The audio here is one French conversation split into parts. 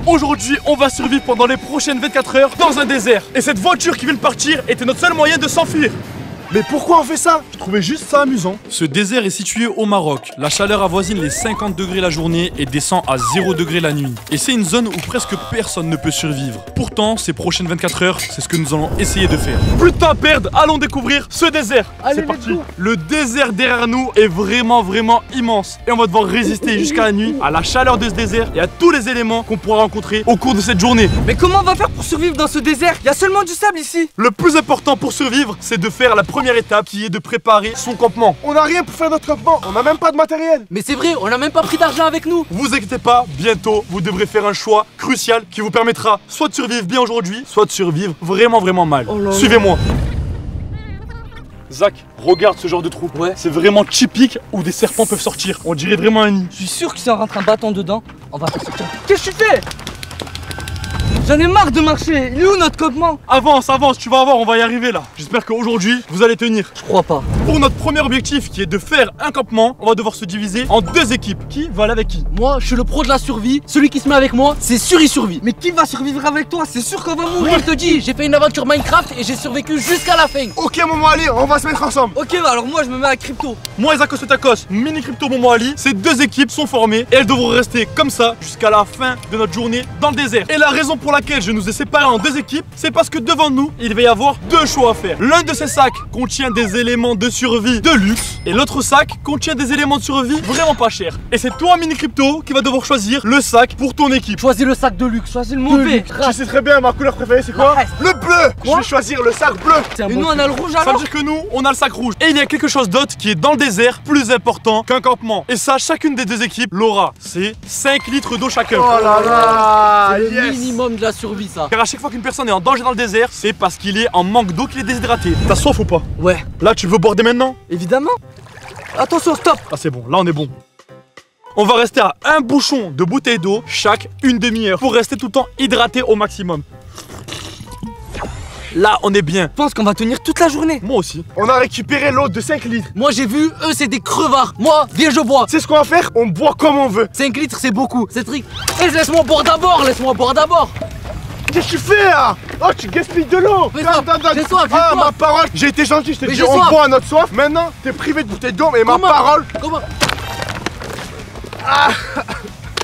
Aujourd'hui, on va survivre pendant les prochaines 24 heures dans un désert. Et cette voiture qui vient de partir était notre seul moyen de s'enfuir. Mais pourquoi on fait ça? Je trouvais juste ça amusant. Ce désert est situé au Maroc. La chaleur avoisine les 50 degrés la journée et descend à 0 degré la nuit. Et c'est une zone où presque personne ne peut survivre. Pourtant, ces prochaines 24 heures, c'est ce que nous allons essayer de faire. Plus de temps à perdre, allons découvrir ce désert. Allez, c'est parti. Le désert derrière nous est vraiment immense. Et on va devoir résister jusqu'à la nuit à la chaleur de ce désert et à tous les éléments qu'on pourra rencontrer au cours de cette journée. Mais comment on va faire pour survivre dans ce désert? Il y a seulement du sable ici. Le plus important pour survivre, c'est de faire la première étape qui est de préparer son campement. On n'a rien pour faire notre campement, on n'a même pas de matériel. Mais c'est vrai, on n'a même pas pris d'argent avec nous. Vous inquiétez pas, bientôt vous devrez faire un choix crucial qui vous permettra soit de survivre bien aujourd'hui, soit de survivre vraiment mal. Oh là là. Suivez-moi. Zach, regarde ce genre de trou. Ouais. C'est vraiment typique où des serpents peuvent sortir. On dirait vraiment un nid. Je suis sûr que si on rentre un bâton dedans, on va faire sortir. Qu'est-ce que tu fais? J'en ai marre de marcher. Il est où notre campement? Avance, tu vas voir, on va y arriver là. J'espère qu'aujourd'hui, vous allez tenir. Je crois pas. Pour notre premier objectif qui est de faire un campement, on va devoir se diviser en deux équipes. Qui va aller avec qui? Moi, je suis le pro de la survie. Celui qui se met avec moi, c'est sûr il survit. Mais qui va survivre avec toi? C'est sûr qu'on va mourir. Je te dis, j'ai fait une aventure Minecraft et j'ai survécu jusqu'à la fin. Ok, Momo Ali, on va se mettre ensemble. Ok, bah alors moi je me mets à crypto. Moi et Zakos Tacos, Mini Crypto Momo Ali, ces deux équipes sont formées et elles devront rester comme ça jusqu'à la fin de notre journée dans le désert. Et la raison pour laquelle je nous ai séparés en deux équipes, c'est parce que devant nous, il va y avoir deux choix à faire. L'un de ces sacs contient des éléments de survie de luxe et l'autre sac contient des éléments de survie vraiment pas chers. Et c'est toi, Mini Crypto, qui va devoir choisir le sac pour ton équipe. Choisis le sac de luxe, choisis le mauvais. Tu sais très bien ma couleur préférée c'est quoi? Le bleu. Je vais choisir le sac bleu. Et nous on a le rouge Ça veut alors? dire que nous, on a le sac rouge. Et il y a quelque chose d'autre qui est dans le désert plus important qu'un campement. Et ça, chacune des deux équipes l'aura. C'est 5 litres d'eau chacun. Oh là là, C'est le yes. minimum de la survie ça. Car à chaque fois qu'une personne est en danger dans le désert, c'est parce qu'il est en manque d'eau qu'il est déshydraté. T'as soif ou pas? Ouais, Là, tu veux boire dès maintenant? évidemment. Attention, stop. Ah, c'est bon, là on est bon. On va rester à un bouchon de bouteille d'eau chaque une demi-heure pour rester tout le temps hydraté au maximum. Là, on est bien. Je pense qu'on va tenir toute la journée. Moi aussi. On a récupéré l'eau de 5 litres. Moi j'ai vu, eux c'est des crevards. Moi, viens je bois. C'est ce qu'on va faire, on boit comme on veut. 5 litres c'est beaucoup. C'est strict. Eh, laisse-moi boire d'abord, laisse-moi boire d'abord. Qu'est-ce que tu fais là? Oh, tu gaspilles de l'eau. Fais soif, j'ai soif, j'ai Ah, soif. ma parole, j'ai été gentil, je t'ai Mais dit j'ai on soif. boit à notre soif. Maintenant, t'es privé de bouteille d'eau, mais ma Comment? parole. Comment?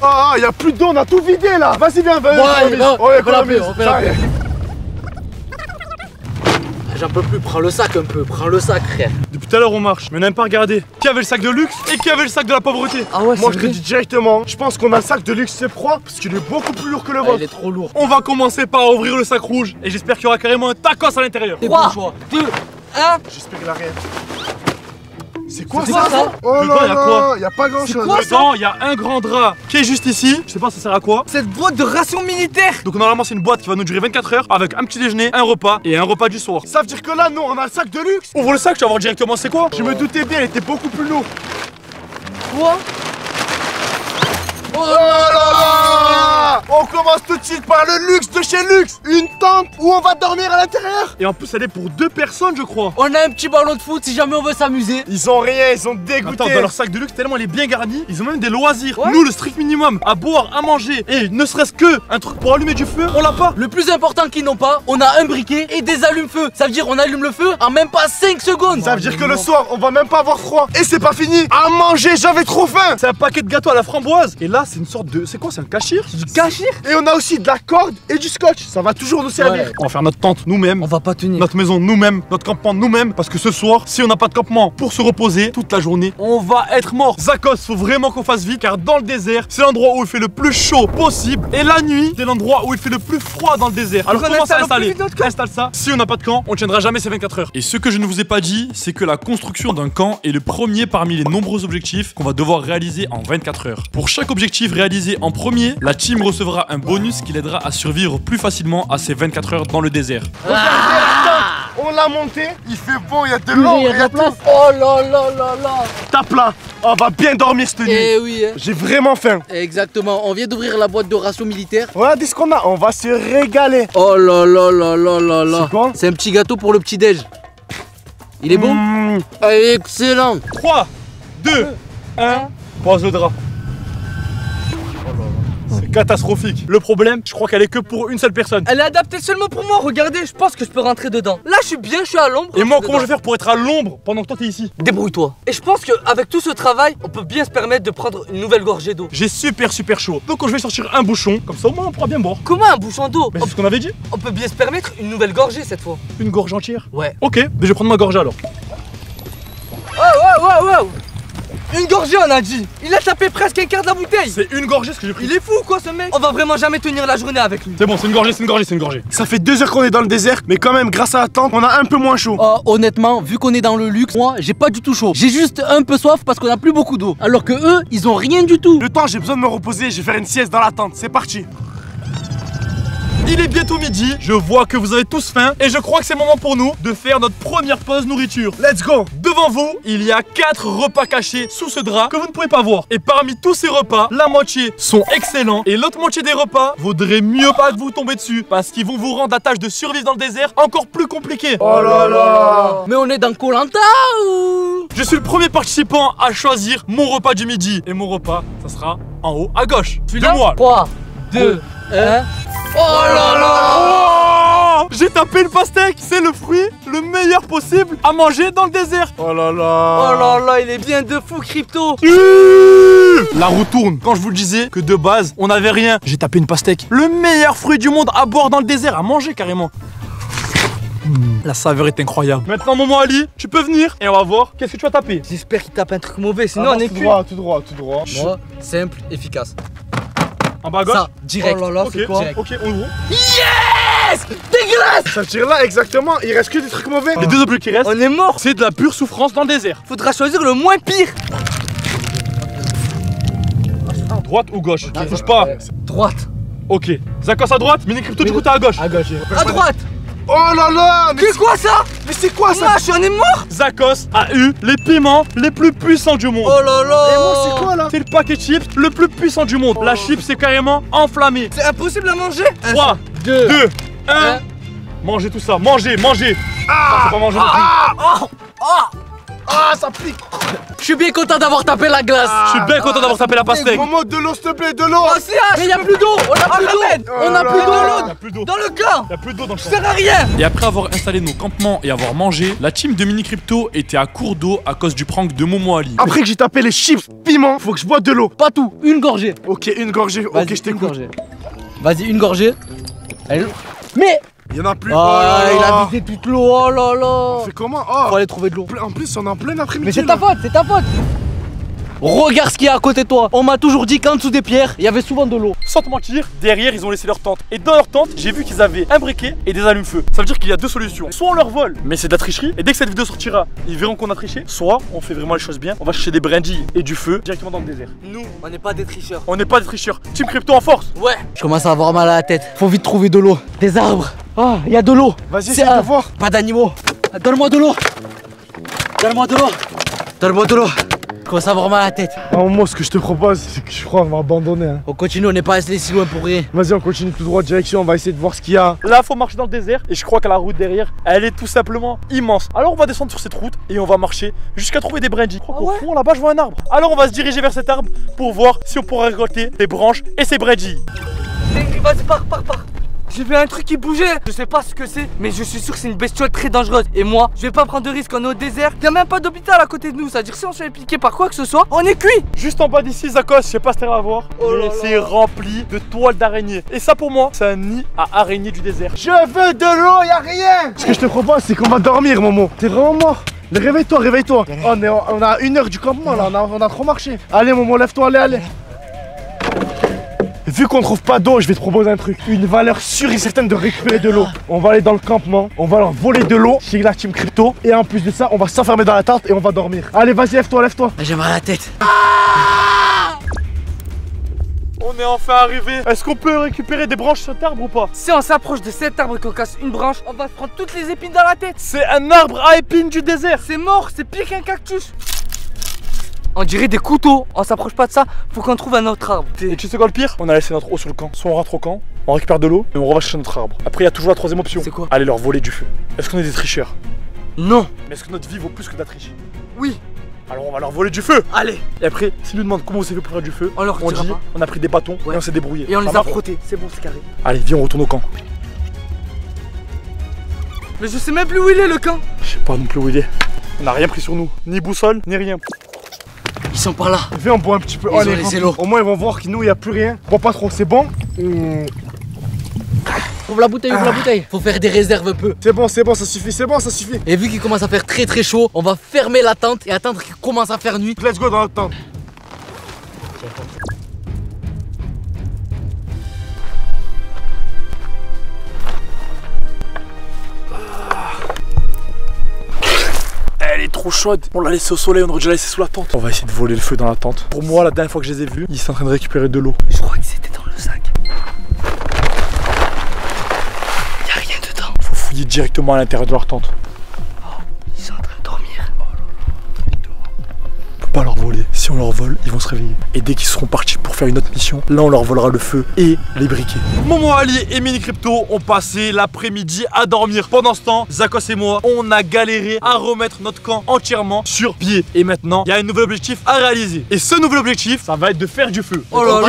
Oh, y a plus d'eau, on a tout vidé là. Vas-y, viens, Ouais, on on fait la paix, économise. on fait la paix. J'en peux plus, prends le sac un peu, prends le sac frère. Depuis tout à l'heure, on marche, mais on n'a même pas regardé qui avait le sac de luxe et qui avait le sac de la pauvreté. Ah ouais, Moi, c'est je te vrai. dis directement, je pense qu'on a le sac de luxe, c'est froid, parce qu'il est beaucoup plus lourd que le Ah, vôtre. il est trop lourd. On va commencer par ouvrir le sac rouge et j'espère qu'il y aura carrément un tacos à l'intérieur. 3, 2, 1. J'espère qu'il a rien. C'est quoi C'est ça? quoi ça? Oh Dedans, là y a quoi? là, y a pas grand chose. quoi ça? Dedans, il y a un grand drap qui est juste ici. Je sais pas ça sert à quoi. Cette boîte de ration militaire. Donc normalement c'est une boîte qui va nous durer 24 heures avec un petit déjeuner, un repas et un repas du soir. Ça veut dire que là, nous, on a le sac de luxe. Ouvre le sac, tu vas voir directement c'est quoi. Je me doutais bien, il était beaucoup plus lourd. Quoi? Oh là là! On commence tout de suite par le luxe de chez Luxe. Une tente où on va dormir à l'intérieur. Et en plus elle est pour 2 personnes je crois. On a un petit ballon de foot si jamais on veut s'amuser. Ils ont rien, ils ont dégoûté. Attends, dans leur sac de luxe tellement il est bien garni, ils ont même des loisirs. Ouais. Nous le strict minimum, à boire, à manger et ne serait-ce que un truc pour allumer du feu, on l'a pas. Le plus important qu'ils n'ont pas, on a un briquet et des allumes-feu. Ça veut dire on allume le feu en même pas 5 secondes. Ça veut dire que le soir, on va même pas avoir froid. Et c'est pas fini. À manger, j'avais trop faim. C'est un paquet de gâteaux à la framboise. Et là c'est une sorte de... C'est quoi, c'est un cachir? Du cachir? Et on a aussi de la corde et du scotch. Ça va toujours nous servir. Ouais. On va faire notre tente nous-mêmes. On va pas tenir. Notre maison nous-mêmes, notre campement nous-mêmes, parce que ce soir, si on n'a pas de campement pour se reposer toute la journée, on va être mort. Zakos, faut vraiment qu'on fasse vite, car dans le désert, c'est l'endroit où il fait le plus chaud possible, et la nuit, c'est l'endroit où il fait le plus froid dans le désert. Alors on commence à installe au plus installer. vite notre camp. Installe ça. Si on n'a pas de camp, on tiendra jamais ces 24 heures. Et ce que je ne vous ai pas dit, c'est que la construction d'un camp est le premier parmi les nombreux objectifs qu'on va devoir réaliser en 24 heures. Pour chaque objectif réalisé en premier, la team recevra un bonus qui l'aidera à survivre plus facilement à ces 24 heures dans le désert. Regardez la tente. On l'a montée. Il fait bon, il y a de l'eau. Il y a de la place. Oh là là là là. Tape là. On va bien dormir cette nuit. Eh oui, hein. J'ai vraiment faim. Exactement. On vient d'ouvrir la boîte de ration militaire. Regardez ce qu'on a. On va se régaler. Oh là là là là là là. C'est quoi? C'est un petit gâteau pour le petit déj. Il est bon? Mmh. Ah, excellent. 3, 2, 1, pose le drap. C'est catastrophique. Le problème, je crois qu'elle est que pour une seule personne. Elle est adaptée seulement pour moi, regardez, je pense que je peux rentrer dedans. Là, je suis bien, je suis à l'ombre. Et moi, comment je vais faire pour être à l'ombre pendant que toi t'es ici? Débrouille-toi. Et je pense qu'avec tout ce travail, on peut bien se permettre de prendre une nouvelle gorgée d'eau. J'ai super chaud. Donc je vais sortir un bouchon, comme ça au moins on pourra bien boire. Comment un bouchon d'eau? Mais c'est ce qu'on avait dit. On peut bien se permettre une nouvelle gorgée cette fois. Une gorge entière. Ouais. Ok, mais je vais prendre ma gorgée alors. Oh. Une gorgée on a dit. Il a tapé presque un quart de la bouteille. C'est une gorgée ce que j'ai pris. Il est fou quoi ce mec. On va vraiment jamais tenir la journée avec lui. C'est bon, c'est une gorgée. Ça fait 2 heures qu'on est dans le désert, mais quand même, grâce à la tente, on a un peu moins chaud. Honnêtement, vu qu'on est dans le luxe, moi j'ai pas du tout chaud. J'ai juste un peu soif parce qu'on a plus beaucoup d'eau. Alors que eux, ils ont rien du tout. Le temps, j'ai besoin de me reposer, je vais faire une sieste dans la tente. C'est parti. Il est bientôt midi, je vois que vous avez tous faim et je crois que c'est le moment pour nous de faire notre première pause nourriture. Let's go. Devant vous, il y a 4 repas cachés sous ce drap que vous ne pouvez pas voir. Et parmi tous ces repas, la moitié sont excellents et l'autre moitié des repas vaudrait mieux pas que vous tombez dessus parce qu'ils vont vous rendre la tâche de survivre dans le désert encore plus compliquée. Oh là là. Mais on est dans Koh-Lanta ou... Je suis le premier participant à choisir mon repas du midi. Et mon repas, ça sera en haut à gauche. Celui-là. moi. 3, 2, 1... Oh là là. Oh, j'ai tapé le pastèque. C'est le fruit le meilleur possible à manger dans le désert. Oh là Oh là. là là, il est bien de fou Crypto. La roue tourne. Quand je vous le disais que de base, on n'avait rien, j'ai tapé une pastèque. Le meilleur fruit du monde à boire dans le désert, à manger carrément. La saveur est incroyable. Maintenant, Momo Ali, tu peux venir et on va voir qu'est-ce que tu vas taper. J'espère qu'il tape un truc mauvais, sinon on est tout cuit. droit, tout droit, tout droit. Moi, simple, efficace. En bas à gauche. Ça, direct. Oh là là, Ok, c'est quoi? ok, on ouvre. Yes. Dégueulasse. Ça tire là exactement, il reste que des trucs mauvais. Les 2 objets qui restent, On est mort. c'est de la pure souffrance dans le désert. Faudra choisir le moins pire. Droite ou gauche? Touche pas. Droite. Ok. Zakos à droite, Mini Crypto du coup t'es à gauche. À gauche. À droite. Oh là là. Mais C'est quoi ça? c'est quoi ça? Moi, je suis mort. Zakos a eu les piments les plus puissants du monde. Oh là là. Et moi, c'est quoi là? C'est le paquet de chips le plus puissant du monde. La chip c'est carrément enflammé. C'est impossible à manger. 3, 2, 2, 1. un. Mangez tout ça, mangez. Ah, c'est pas manger non plus. Ah, ça pique. Je suis bien content d'avoir tapé la glace. Je suis bien content d'avoir tapé la pastèque. Momo, de l'eau s'il te plaît, de l'eau. Oh, mais y'a plus d'eau. On a plus d'eau. On a plus Il y d'eau. a plus d'eau. Dans le camp. Il y a plus d'eau dans le Je champ. sers à rien. Et après avoir installé nos campements et avoir mangé, la team de Mini Crypto était à court d'eau à cause du prank de Momo Ali. Après que j'ai tapé les chips piment, faut que je bois de l'eau. Pas tout. Une gorgée. Ok, une gorgée. Vas-y, Ok, je une t'écoute. gorgée. Vas-y, une gorgée. Allez. Mais Il y en a plus. oh, là il a là. vidé toute l'eau. Oh là là. On fait comment? Oh. Faut aller trouver de l'eau. En plus, on est en plein après-midi. Mais c'est là. ta faute, c'est ta faute. Regarde ce qu'il y a à côté de toi. On m'a toujours dit qu'en dessous des pierres, il y avait souvent de l'eau. Sans te mentir, derrière ils ont laissé leur tente. Et dans leur tente, j'ai vu qu'ils avaient un briquet et des allumes-feu. Ça veut dire qu'il y a 2 solutions. Soit on leur vole, mais c'est de la tricherie. Et dès que cette vidéo sortira, ils verront qu'on a triché. Soit on fait vraiment les choses bien. On va chercher des brindilles et du feu directement dans le désert. Nous, on n'est pas des tricheurs. On n'est pas des tricheurs. Team Crypto en force. Ouais. Je commence à avoir mal à la tête. Faut vite trouver de l'eau. Des arbres. Ah, il y a de l'eau. Vas-y, C'est essaye de voir. Pas d'animaux. Donne-moi de l'eau. Donne-moi de l'eau. Donne-moi de l'eau. Je commence à avoir mal à la tête. Moi, ce que je te propose, c'est que je crois qu'on va abandonner. Hein. On continue, on n'est pas resté si loin pour rien. Vas-y, on continue tout droit, direction, on va essayer de voir ce qu'il y a. Là, faut marcher dans le désert. Et je crois que la route derrière, elle est tout simplement immense. Alors on va descendre sur cette route et on va marcher jusqu'à trouver des brindilles. Je crois qu'au fond là-bas, je vois un arbre. Alors on va se diriger vers cet arbre pour voir si on pourra récolter des branches et ces brindilles. Vas-y, pars. J'ai vu un truc qui bougeait. Je sais pas ce que c'est, mais je suis sûr que c'est une bestiole très dangereuse. Et moi, je vais pas prendre de risque. On est au désert. Y'a même pas d'hôpital à côté de nous. C'est-à-dire que si on se fait piquer par quoi que ce soit, on est cuit. Juste en bas d'ici, Zakos, je sais pas si t'arrives à voir, Oh mais là c'est rempli de toiles d'araignées. Et ça pour moi, c'est un nid à araignées du désert. Je veux de l'eau, y a rien. Ce que je te propose, c'est qu'on va dormir, Momo. T'es vraiment mort. Mais réveille-toi, réveille-toi. On a 1 heure du campement là, on a trop marché. Allez, Momo, lève-toi, allez. Vu qu'on trouve pas d'eau, je vais te proposer un truc. Une valeur sûre et certaine de récupérer de l'eau. On va aller dans le campement, on va leur voler de l'eau chez la team Crypto. Et en plus de ça, on va s'enfermer dans la tente et on va dormir. Allez, vas-y, lève-toi. J'ai mal à la tête. On est enfin arrivé. Est-ce qu'on peut récupérer des branches sur cet arbre ou pas? Si on s'approche de cet arbre et qu'on casse une branche, on va se prendre toutes les épines dans la tête. C'est un arbre à épines du désert. C'est mort, c'est pire qu'un cactus. On dirait des couteaux. On s'approche pas de ça, faut qu'on trouve un autre arbre. Et tu sais quoi le pire? On a laissé notre eau sur le camp. Soit on rentre au camp, on récupère de l'eau et on va chercher notre arbre. Après il y a toujours la 3ème option. C'est quoi? Aller leur voler du feu. Est-ce qu'on est des tricheurs? Non. Mais est-ce que notre vie vaut plus que de la triche? Oui. Alors on va leur voler du feu. Allez. Et après, s'ils nous demandent comment vous avez fait pour faire du feu, On leur on dira dit pas. on a pris des bâtons Ouais. et on s'est débrouillé. Et on les Ça a va frottés. C'est bon, c'est carré. Allez, viens, on retourne au camp. Mais je sais même plus où il est le camp. Je sais pas non plus où il est. On n'a rien pris sur nous, ni boussole, ni rien. Ils sont par là. Viens, on boit un petit peu. Ils ont Allez, les remplis. élos. Au moins, ils vont voir que nous, il n'y a plus rien. Bois pas trop, c'est bon. Ouvre la bouteille, ouvre la bouteille. Faut faire des réserves peu. C'est bon, ça suffit, c'est bon, ça suffit. Et vu qu'il commence à faire très très chaud, on va fermer la tente et attendre qu'il commence à faire nuit. Let's go dans notre tente. Elle est trop chaude. On l'a laissée au soleil, on aurait dû la laisser sous la tente. On va essayer de voler le feu dans la tente. Pour moi, la dernière fois que je les ai vus, ils sont en train de récupérer de l'eau. Je crois que c'était dans le sac. Y'a rien dedans. Faut fouiller directement à l'intérieur de leur tente. Ils sont en train de dormir. On peut pas leur voler. Si on leur vole, ils vont se réveiller. Et dès qu'ils seront partis pour faire une autre mission, là on leur volera le feu et les briquets. Momo Ali et Mini Crypto ont passé l'après-midi à dormir. Pendant ce temps, Zakos et moi, on a galéré à remettre notre camp entièrement sur pied. Et maintenant, il y a un nouvel objectif à réaliser. Et ce nouvel objectif, ça va être de faire du feu. Oh là là.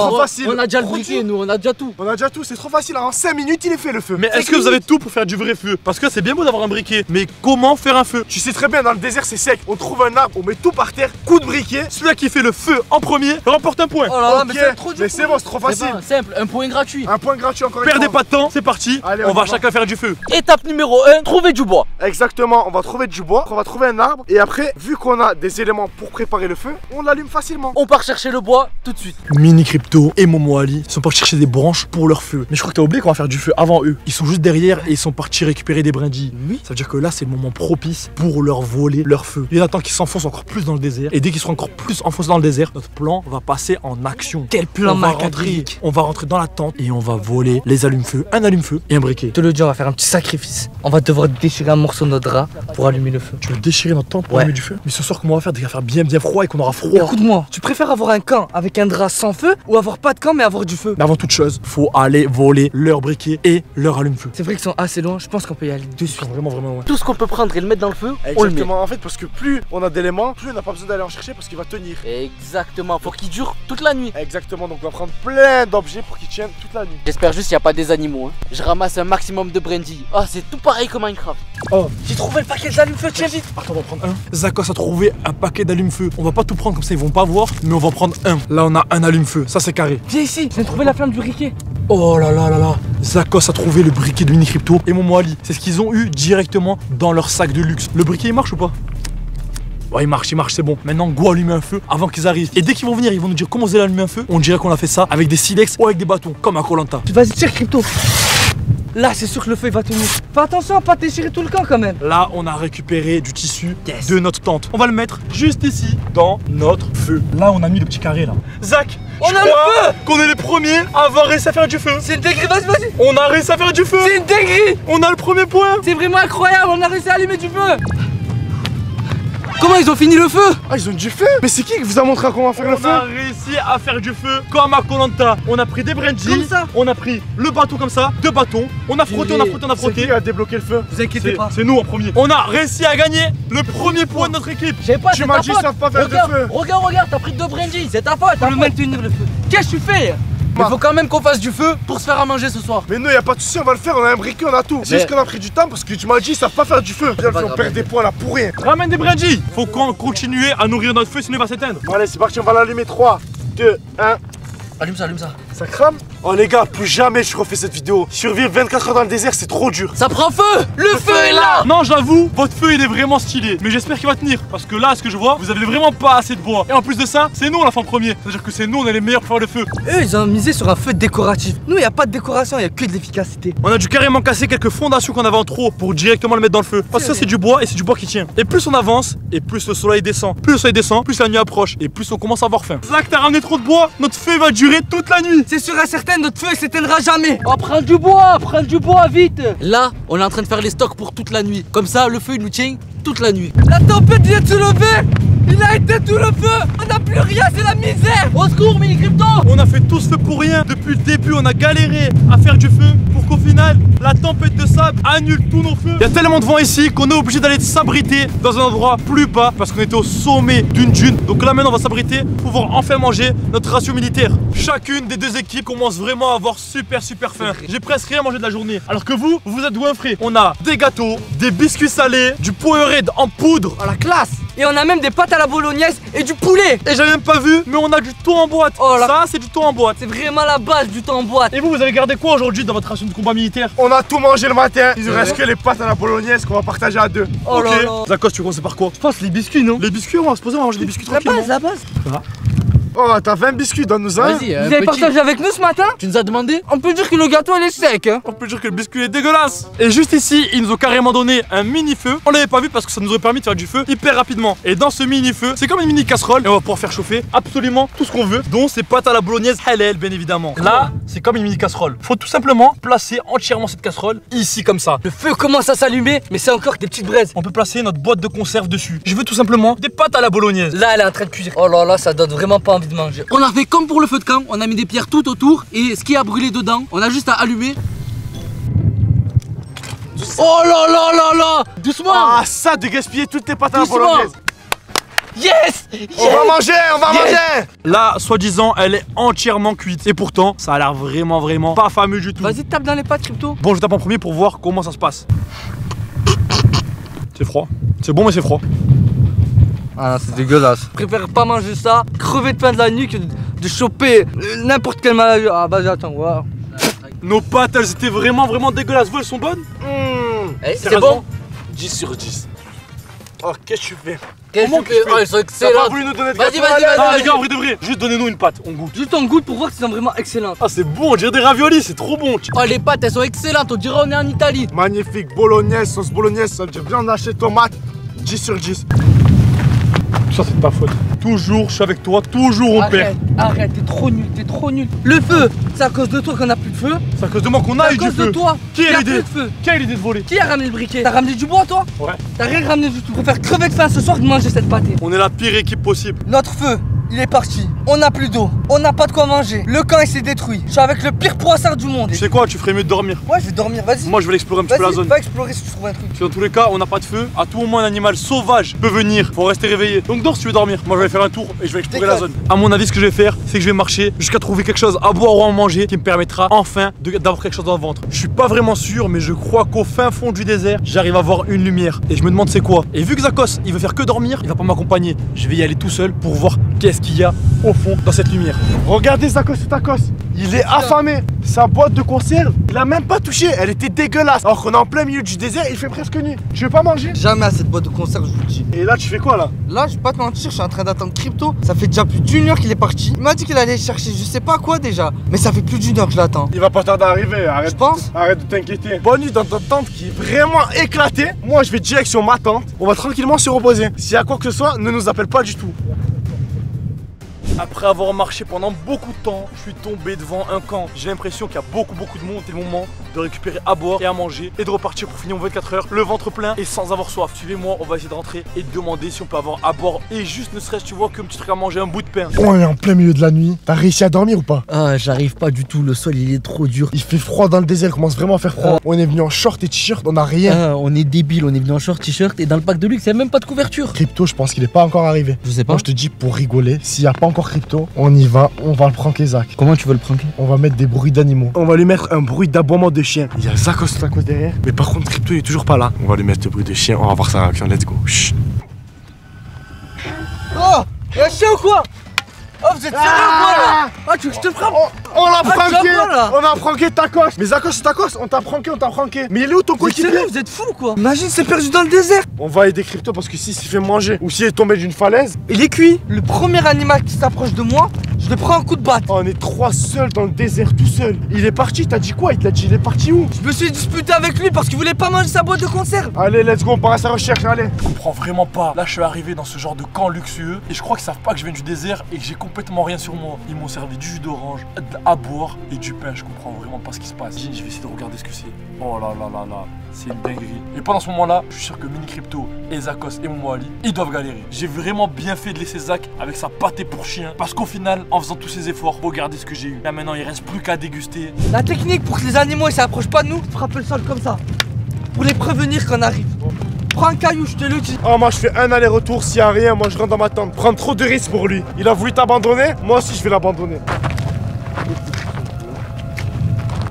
Trop facile. On a déjà le briquet, nous, on a déjà tout. On a déjà tout, c'est trop facile. En 5 minutes, il est fait le feu. Mais est-ce que vous avez tout pour faire du vrai feu? Parce que c'est bien beau d'avoir un briquet, mais comment faire un feu? Tu sais très bien, dans le désert, c'est sec. On trouve un arbre, on met tout par terre, coup de briquet. Celui qui fait le feu en premier remporte un point. Oh là là, Ok, mais c'est trop dur. mais c'est bon, c'est trop C'est facile. pas simple, un point gratuit. Un point gratuit encore une Perdez fois. pas de temps, c'est parti. Allez, on on va y va. chacun faire du feu. Étape numéro 1, trouver du bois. Exactement, on va trouver du bois, on va trouver un arbre. Et après, vu qu'on a des éléments pour préparer le feu, on l'allume facilement. On part chercher le bois tout de suite. Mini Crypto et Momo Ali sont partis chercher des branches pour leur feu. Mais je crois que t'as oublié qu'on va faire du feu avant eux. Ils sont juste derrière et ils sont partis récupérer des brindilles. Oui. Ça veut dire que là, c'est le moment propice pour leur voler leur feu. Il attend qu'ils s'enfoncent encore plus dans le désert. Et dès qu'ils seront encore plus enfoncés dans le désert, notre plan va passer en action. Quel plan machiavélique. On va rentrer dans la tente et on va voler les allumes-feu, un allume-feu et un briquet. Je te le dis, on va faire un petit sacrifice. On va devoir déchirer un morceau de notre drap pour allumer le feu. Tu veux déchirer notre tente pour Ouais. allumer du feu? Mais ce soir, comment on va faire? Dès qu'il va faire bien froid et qu'on aura froid. Écoute-moi, tu préfères avoir un camp avec un drap sans feu ou avoir pas de camp mais avoir du feu? Mais avant toute chose, faut aller voler leur briquet et leur allume-feu. C'est vrai qu'ils sont assez loin, je pense qu'on peut y aller de Ils suite. sont vraiment loin. Tout ce qu'on peut prendre et le mettre dans le feu, on le met. Exactement, en fait, parce que plus on a d'éléments, plus on n'a pas besoin d'aller en chercher parce qu'il va tenir. Exactement, faut qu'il dure toute la nuit. Exactement, donc on va prendre plein d'objets pour qu'ils tiennent toute la nuit. J'espère juste qu'il n'y a pas des animaux. Hein. Je ramasse un maximum de brindilles. Ah, c'est tout pareil que Minecraft. J'ai trouvé le paquet d'allume-feu, tiens vite. Attends, on va prendre un. Zakos a trouvé un paquet d'allume-feu. On va pas tout prendre comme ça, ils vont pas voir, mais on va prendre un. Là, on a un allume-feu, ça c'est carré. Viens ici, j'ai trouvé la flamme du briquet. Oh là là là là. Zakos a trouvé le briquet de Mini Crypto et Momo Ali. C'est ce qu'ils ont eu directement dans leur sac de luxe. Le briquet il marche ou pas? Ouais, il marche, c'est bon. Maintenant, go allumer un feu avant qu'ils arrivent. Et dès qu'ils vont venir, ils vont nous dire comment vous allez allumer un feu. On dirait qu'on a fait ça avec des silex ou avec des bâtons, comme à Koh-Lanta. Vas-y, tire Crypto. Là, c'est sûr que le feu il va tenir. Fais attention à pas déchirer tout le camp quand même. Là, on a récupéré du tissu Yes. de notre tente. On va le mettre juste ici, dans notre feu. Là, on a mis le petit carré là. Zach, On je a le crois qu'on est les premiers à avoir réussi à faire du feu. C'est une dinguerie, vas-y. On a réussi à faire du feu. C'est une dinguerie. On a le premier point. C'est vraiment incroyable, on a réussi à allumer du feu. Comment ils ont fini le feu? Ah, ils ont du feu. Mais c'est qui vous a montré comment faire le On feu? a réussi à faire du feu comme à Koh-Lanta. On a pris des brindilles. Comme ça. On a pris le bateau comme ça, deux bâtons. On a frotté, on a frotté, on a C'est frotté. qui a débloqué le feu? Vous inquiétez pas. C'est nous en premier. On a réussi à gagner le premier point de notre équipe. Je sais pas, Tu c'est m'as ta dit, ils faute. savent pas faire de Regarde, feu. regarde, t'as pris 2 brindilles. C'est ta faute. Faut le maintenir le feu. Qu'est-ce que tu fais? Mais faut quand même qu'on fasse du feu pour se faire à manger ce soir. Mais nous, y a pas de souci, on va le faire, on a un briquet, on a tout. C'est juste qu'on a pris du temps parce que tu m'as dit, ils savent pas faire du feu. Viens, pas on grave. perd des points là pour rien. Ramène des brindilles. Faut qu'on continue à nourrir notre feu, sinon il va s'éteindre. Bon, allez, c'est parti, on va l'allumer. 3, 2, 1. Allume ça, allume ça. Ça crame? Oh les gars, plus jamais je refais cette vidéo. Survivre 24 heures dans le désert, c'est trop dur. Ça prend feu. Le feu est là. Non, j'avoue, votre feu il est vraiment stylé. Mais j'espère qu'il va tenir. Parce que là, ce que je vois, vous avez vraiment pas assez de bois. Et en plus de ça, c'est nous on l'a fait en premier. C'est-à-dire que c'est nous, on est les meilleurs pour faire le feu. Eux, ils ont misé sur un feu décoratif. Nous, y a pas de décoration, y a que de l'efficacité. On a dû carrément casser quelques fondations qu'on avait en trop pour directement le mettre dans le feu. Parce que ça, c'est du bois et c'est du bois qui tient. Et plus on avance, et plus le soleil descend. Plus le soleil descend, plus la nuit approche. Et plus on commence à avoir faim. Zach, t'as ramené trop de bois. Notre feu va durer toute la nuit. C'est sûr et certain, notre feu il s'éteindra jamais. Oh, prends du bois, vite. Là, on est en train de faire les stocks pour toute la nuit. Comme ça, le feu, il nous tient toute la nuit. La tempête vient de se lever. Il a éteint tout le feu. On n'a plus rien, c'est la misère. Au secours, Mini Crypto. On a fait tout ce feu pour rien. Depuis le début, on a galéré à faire du feu pour qu'au final, la tempête de sable annule tous nos feux. Il y a tellement de vent ici qu'on est obligé d'aller s'abriter dans un endroit plus bas parce qu'on était au sommet d'une dune. Donc là maintenant on va s'abriter pour pouvoir enfin manger notre ration militaire. Chacune des deux équipes commence vraiment à avoir super faim. J'ai presque rien mangé de la journée. Alors que vous êtes goinfrés. On a des gâteaux, des biscuits salés, du Powerade en poudre. Oh la classe! Et on a même des pâtes à la bolognaise et du poulet! Et j'avais même pas vu, mais on a du thon en boîte. Oh là. Ça c'est du thon en boîte. C'est vraiment la base du temps en boîte. Et vous avez gardé quoi aujourd'hui dans votre ration de combat militaire? On a tout mangé le matin. Il nous reste que les pâtes à la bolognaise qu'on va partager à deux. Oh là là. Zakos, tu commences par quoi? Je pense les biscuits, non? Les biscuits, on va se poser, on va manger des biscuits La tranquillement. base. Oh, t'as 20 biscuits, donne-nous un. Vas-y, Vous avez partagé avec nous ce matin? Tu nous as demandé? On peut dire que le gâteau il est sec, hein? On peut dire que le biscuit est dégueulasse. Et juste ici, ils nous ont carrément donné un mini feu. On l'avait pas vu parce que ça nous aurait permis de faire du feu hyper rapidement. Et dans ce mini feu, c'est comme une mini casserole et on va pouvoir faire chauffer absolument tout ce qu'on veut, dont ces pâtes à la bolognaise halal bien évidemment. Là, c'est comme une mini casserole. Faut tout simplement placer entièrement cette casserole ici comme ça. Le feu commence à s'allumer, mais c'est encore des petites braises. On peut placer notre boîte de conserve dessus. Je veux tout simplement des pâtes à la bolognaise. Là, elle est en train de cuire. Oh là là, ça donne vraiment pas envie de manger. On a fait comme pour le feu de camp, on a mis des pierres tout autour et ce qui a brûlé dedans, on a juste à allumer. Oh là là là là! Doucement! Ah, ça de gaspiller toutes tes pâtes à la Doucement. bolognaise. Yes! On va manger, on va manger. Là, soi-disant, elle est entièrement cuite. Et pourtant, ça a l'air vraiment pas fameux du tout. Vas-y, tape dans les pâtes, Crypto. Bon, je tape en premier pour voir comment ça se passe. C'est froid. C'est bon, mais c'est froid. Ah, c'est dégueulasse. Je préfère pas manger ça, crever de faim de la nuit que de choper n'importe quelle maladie. Ah, vas-y, attends, voilà. Nos pâtes, elles étaient vraiment dégueulasses. Vous, elles sont bonnes? C'est Sérieusement bon? 10 sur 10. Oh, qu'est-ce que tu fais? Qu'est-ce Comment que tu fais? que je Oh, ils sont T'as pas excellents. voulu nous donner de Vas-y, gâteau, vas-y, allez, vas-y. Ah, les gars, en vrai de vrai, juste donnez-nous une pâte, on goûte. Juste on goûte pour voir qu'ils sont vraiment excellents. Ah, c'est bon, on dirait des raviolis, c'est trop bon. Oh les pâtes elles sont excellentes, on dirait on est en Italie. Magnifique, bolognaise, sauce bolognaise, ça veut dire viande hachée, tomate. 10 sur 10. Ça, c'est de ta faute. Toujours, je suis avec toi, toujours on perd. Arrête, t'es trop nul. Le feu, c'est à cause de toi qu'on a plus de feu. C'est à cause de moi qu'on C'est a à eu du cause de feu. toi. Qui qu'il y a a l'idée? plus de feu. Qui a l'idée de voler? Qui a ramené le briquet? T'as ramené du bois, toi? Ouais. T'as rien ramené du tout. Tu préfères crever de faim ce soir que de manger cette pâtée. On est la pire équipe possible. Notre feu, il est parti. On n'a plus d'eau. On n'a pas de quoi manger. Le camp, il s'est détruit. Je suis avec le pire poissard du monde. Tu sais quoi, tu ferais mieux de dormir. Ouais, je vais dormir. Vas-y. Moi, je vais explorer un petit peu la Vas-y, zone. va explorer si tu trouves un truc. Si dans tous les cas, on n'a pas de feu, à tout moment, un animal sauvage peut venir. Faut rester réveillé. Donc, dors si tu veux dormir. Moi, je vais faire un tour et je vais explorer la zone. À mon avis, ce que je vais faire, c'est que je vais marcher jusqu'à trouver quelque chose à boire ou à manger qui me permettra enfin d'avoir quelque chose dans le ventre. Je suis pas vraiment sûr, mais je crois qu'au fin fond du désert, j'arrive à voir une lumière. Et je me demande c'est quoi. Et vu que Zakos, il veut faire que dormir, il va pas m'accompagner. Je vais y aller tout seul pour voir qu'est-ce qu'il y a au fond dans cette lumière. Regardez Zakos et Takos. Il est affamé. Sa boîte de conserve, il a même pas touché. Elle était dégueulasse. Alors qu'on est en plein milieu du désert, il fait presque nuit. Tu veux pas manger? Jamais à cette boîte de conserve, je vous le dis. Et là, tu fais quoi là? Là, je vais pas te mentir, je suis en train d'attendre Crypto. Ça fait déjà plus d'une heure qu'il est parti. Il m'a dit qu'il allait chercher je sais pas quoi déjà. Mais ça fait plus d'une heure que je l'attends. Il va pas tarder à arriver. Arrête. Je pense. Arrête de t'inquiéter. Bonne nuit dans ta tente qui est vraiment éclatée. Moi, je vais direction ma tente. On va tranquillement se reposer. S'il y a quoi que ce soit, ne nous appelle pas du tout. Après avoir marché pendant beaucoup de temps, je suis tombé devant un camp. J'ai l'impression qu'il y a beaucoup de monde. C'est le moment de récupérer à boire et à manger et de repartir pour finir mon 24 heures, le ventre plein et sans avoir soif. Suivez-moi, on va essayer de rentrer et de demander si on peut avoir à boire et juste ne serait-ce, tu vois, qu'un petit truc à manger, un bout de pain. On est en plein milieu de la nuit. T'as réussi à dormir ou pas? Ah j'arrive pas du tout, le sol il est trop dur. Il fait froid dans le désert, il commence vraiment à faire froid. On est venu en short et t-shirt, on a rien. Ah, on est débile, on est venu en short t-shirt et dans le pack de luxe il y a même pas de couverture. Crypto, je pense qu'il est pas encore arrivé. Je sais pas. Moi, je te dis pour rigoler, s'il y a pas encore Crypto, on y va, on va le pranker Zach. Comment tu veux le pranker? On va mettre des bruits d'animaux. On va lui mettre un bruit d'aboiement de chien. Il y a Zakos derrière. Mais par contre, Crypto il est toujours pas là. On va lui mettre le bruit de chien, on va voir sa réaction. Let's go. Chut. Oh! Y'a un chien ou quoi? Oh, vous êtes sérieux ou quoi là? Ah, tu veux que je te frappe? On l'a tu vas pranké. quoi, là? On a pranké Takos. Mais Zakos, on t'a pranké. Mais il est où ton Vous êtes coéquipier? sérieux? Vous êtes fous ou quoi? Imagine, c'est perdu dans le désert. On va aider Crypto parce que s'il s'est fait manger ou s'il est tombé d'une falaise, Il est cuit. Le premier animal qui s'approche de moi, je le prends un coup de batte. on est trois seuls dans le désert tout seul. Il est parti, t'as dit quoi? Il t'a dit il est parti où? Je me suis disputé avec lui parce qu'il voulait pas manger sa boîte de conserve. Allez, let's go, on part à sa recherche, allez. Je comprends vraiment pas. Là, je suis arrivé dans ce genre de camp luxueux et je crois qu'ils savent pas que je viens du désert et que j'ai complètement rien sur moi. Ils m'ont servi du jus d'orange, à boire et du pain. Je comprends vraiment pas ce qui se passe. Je vais essayer de regarder ce que c'est. Oh là là là là, c'est une dinguerie. Et pendant ce moment-là, je suis sûr que Mini Crypto et Zakos et Momo Ali, ils doivent galérer. J'ai vraiment bien fait de laisser Zach avec sa pâtée pour chien parce qu'au final, en faisant tous ces efforts. Regardez ce que j'ai eu. Là maintenant il reste plus qu'à déguster. La technique pour que les animaux ils s'approchent pas de nous, frappe le sol comme ça. Pour les prévenir qu'on arrive. Prends un caillou, je te le dis. Oh, moi je fais un aller-retour, s'il y a rien, moi je rentre dans ma tente. Prendre trop de risques pour lui. Il a voulu t'abandonner, moi aussi je vais l'abandonner.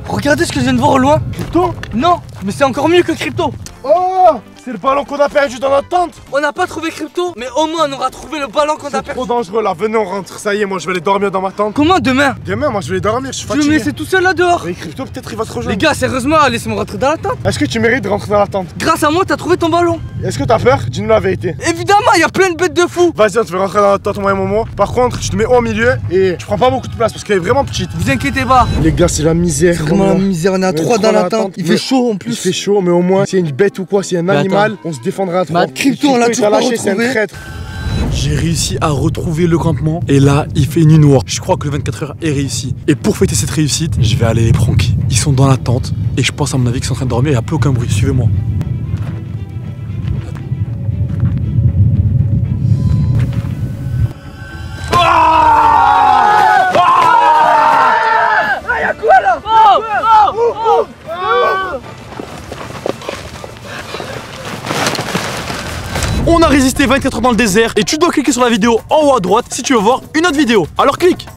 Regardez ce que je viens de voir au loin. Crypto? Non, mais c'est encore mieux que Crypto. Oh, c'est le ballon qu'on a perdu dans notre tente. On n'a pas trouvé Crypto, mais au moins on aura trouvé le ballon qu'on a C'est perdu. trop dangereux là, venez on rentre, ça y est, moi je vais aller dormir dans ma tente. Comment demain? Demain, moi je vais aller dormir, je suis Tu me fatigué. laisses tout seul là dehors? Mais Crypto, peut-être il va te Les rejoindre. gars, sérieusement, laissez-moi rentrer dans la tente. Est-ce que tu mérites de rentrer dans la tente? Grâce à moi, t'as trouvé ton ballon. Est-ce que t'as peur? Dis-nous la vérité. Évidemment, il y a plein de bêtes de fous. Vas-y, on te fait rentrer dans la tente, moi et Momo. Par contre, tu te mets au milieu et tu prends pas beaucoup de place parce qu'elle est vraiment petite. Vous inquiétez pas. Les gars, c'est la misère. Vraiment la misère, on est à On est 3 trois dans la tente. Il fait Mais chaud en Il plus. fait chaud, mais au moins, c'est une bête ou quoi, c'est un Mais animal, on se défendra à 3. Crypto, on l'a toujours pas lâché, c'est un retrouvé. traître. J'ai réussi à retrouver le campement et là il fait nuit noire. Je crois que le 24 heures est réussi. Et pour fêter cette réussite, je vais aller les pranker. Ils sont dans la tente et je pense à mon avis qu'ils sont en train de dormir, il n'y a plus aucun bruit. Suivez-moi. On a résisté 24 heures dans le désert et tu dois cliquer sur la vidéo en haut à droite si tu veux voir une autre vidéo. Alors clique.